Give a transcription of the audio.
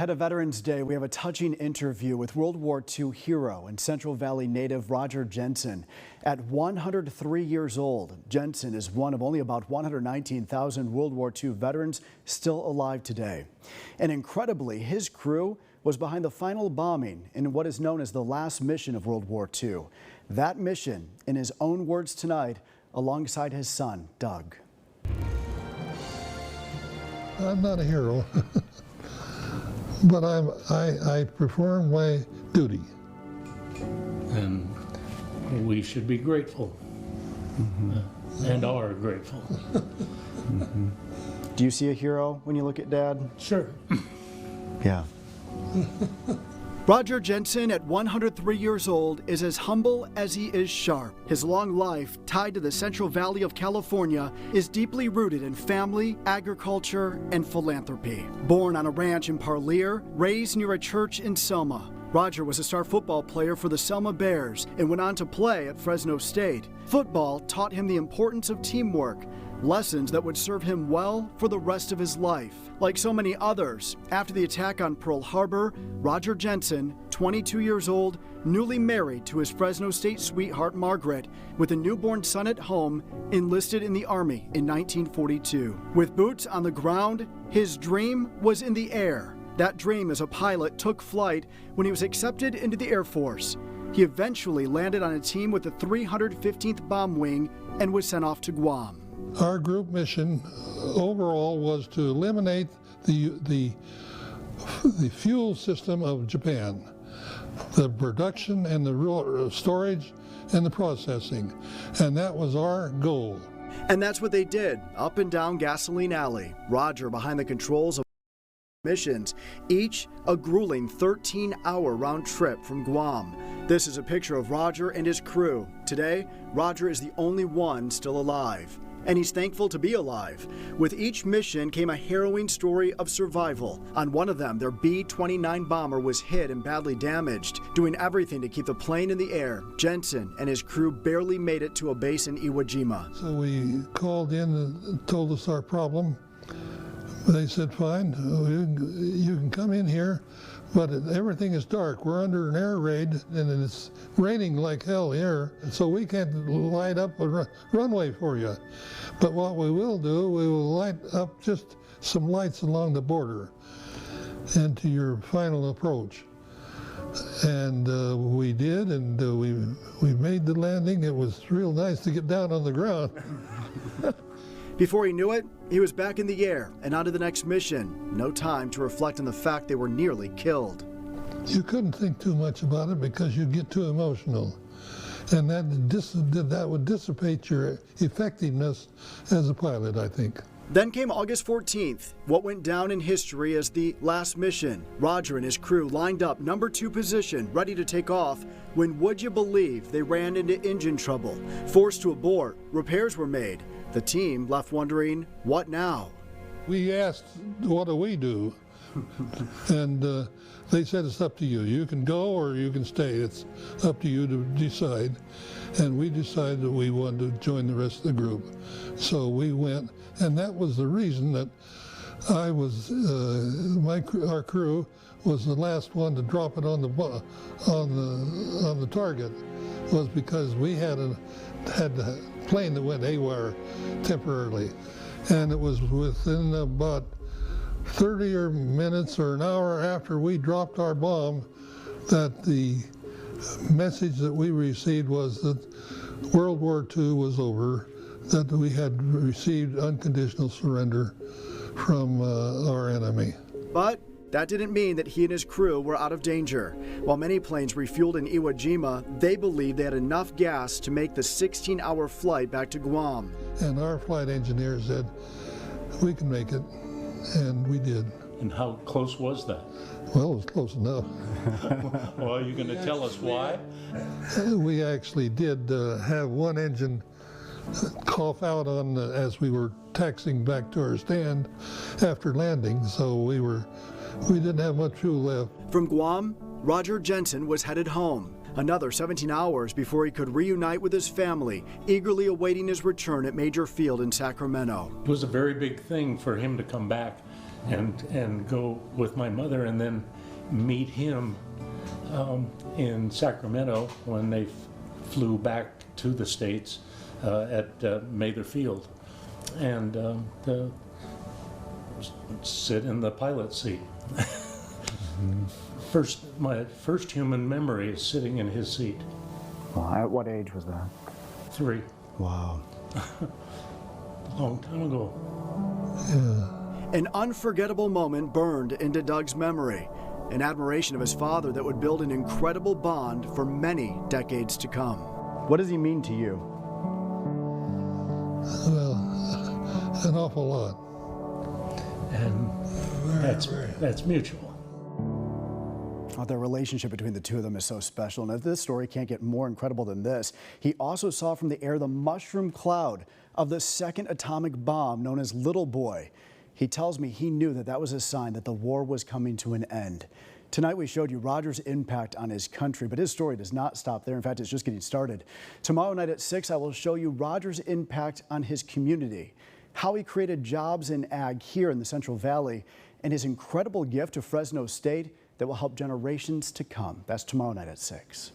Ahead of Veterans Day, we have a touching interview with World War II hero and Central Valley native Roger Jensen. At 103 years old, Jensen is one of only about 119,000 World War II veterans still alive today. And incredibly, his crew was behind the final bombing in what is known as the last mission of World War II. That mission, in his own words tonight, alongside his son, Doug. I'm not a hero. But I perform my duty. And we should be grateful, and are grateful. Do you see a hero when you look at Dad? Sure. Yeah. Roger Jensen, at 103 years old, is as humble as he is sharp. His long life, tied to the Central Valley of California, is deeply rooted in family, agriculture, and philanthropy. Born on a ranch in Parlier, raised near a church in Selma, Roger was a star football player for the Selma Bears and went on to play at Fresno State. Football taught him the importance of teamwork, lessons that would serve him well for the rest of his life. Like so many others, after the attack on Pearl Harbor, Roger Jensen, 22 years old, newly married to his Fresno State sweetheart Margaret, with a newborn son at home, enlisted in the Army in 1942. With boots on the ground, his dream was in the air. That dream as a pilot took flight when he was accepted into the Air Force. He eventually landed on a team with the 315th Bomb Wing and was sent off to Guam. Our group mission overall was to eliminate the fuel system of Japan, the production and the storage and the processing, and that was our goal. And that's what they did, up and down Gasoline Alley. Roger behind the controls of missions, each a grueling 13-hour round trip from Guam. This is a picture of Roger and his crew. Today, Roger is the only one still alive. And he's thankful to be alive. With each mission came a harrowing story of survival. On one of them, their B-29 bomber was hit and badly damaged. Doing everything to keep the plane in the air, Jensen and his crew barely made it to a base in Iwo Jima. So we called in and told us our problem. They said, fine, you can come in here, but everything is dark. We're under an air raid, and it's raining like hell here, so we can't light up a runway for you. But what we will do, we will light up just some lights along the border into your final approach. And we did, and we made the landing. It was real nice to get down on the ground. Before he knew it, he was back in the air and on to the next mission. No time to reflect on the fact they were nearly killed. You couldn't think too much about it because you'd get too emotional. And that would dissipate your effectiveness as a pilot, I think. Then came August 14th, what went down in history as the last mission. Roger and his crew lined up number 2 position, ready to take off, when would you believe they ran into engine trouble. Forced to abort, repairs were made. The team left wondering, what now? We asked, what do we do? And they said, it's up to you. You can go or you can stay. It's up to you to decide. And we decided that we wanted to join the rest of the group. So we went, and that was the reason that I was, our crew was the last one to drop it on the target, was because we had a plane that went haywire temporarily. And it was within about 30 minutes or an hour after we dropped our bomb that the message that we received was that World War II was over, that we had received unconditional surrender from our enemy. But that didn't mean that he and his crew were out of danger. While many planes refueled in Iwo Jima, they believed they had enough gas to make the 16-hour flight back to Guam. And our flight engineer said, we can make it, and we did. And how close was that? Well, it was close enough. Well, are you going to tell us why? We actually did have one engine cough out on as we were taxiing back to our stand after landing, so we didn't have much fuel left. From Guam, Roger Jensen was headed home. Another 17 hours before he could reunite with his family, eagerly awaiting his return at Major Field in Sacramento. It was a very big thing for him to come back and go with my mother and then meet him in Sacramento when they flew back to the States at Mather Field, and sit in the pilot seat. My first human memory is sitting in his seat. Wow, at what age was that? 3. Wow. A long time ago. Yeah. An unforgettable moment burned into Doug's memory, an admiration of his father that would build an incredible bond for many decades to come. What does he mean to you? Well, an awful lot. And that's mutual. Oh, the relationship between the two of them is so special, and if this story can't get more incredible than this, he also saw from the air the mushroom cloud of the second atomic bomb known as Little Boy. He tells me he knew that was a sign that the war was coming to an end. Tonight we showed you Roger's impact on his country, but his story does not stop there. In fact, it's just getting started. Tomorrow night at 6, I will show you Roger's impact on his community, how he created jobs in ag here in the Central Valley, and his incredible gift to Fresno State that will help generations to come. That's tomorrow night at 6.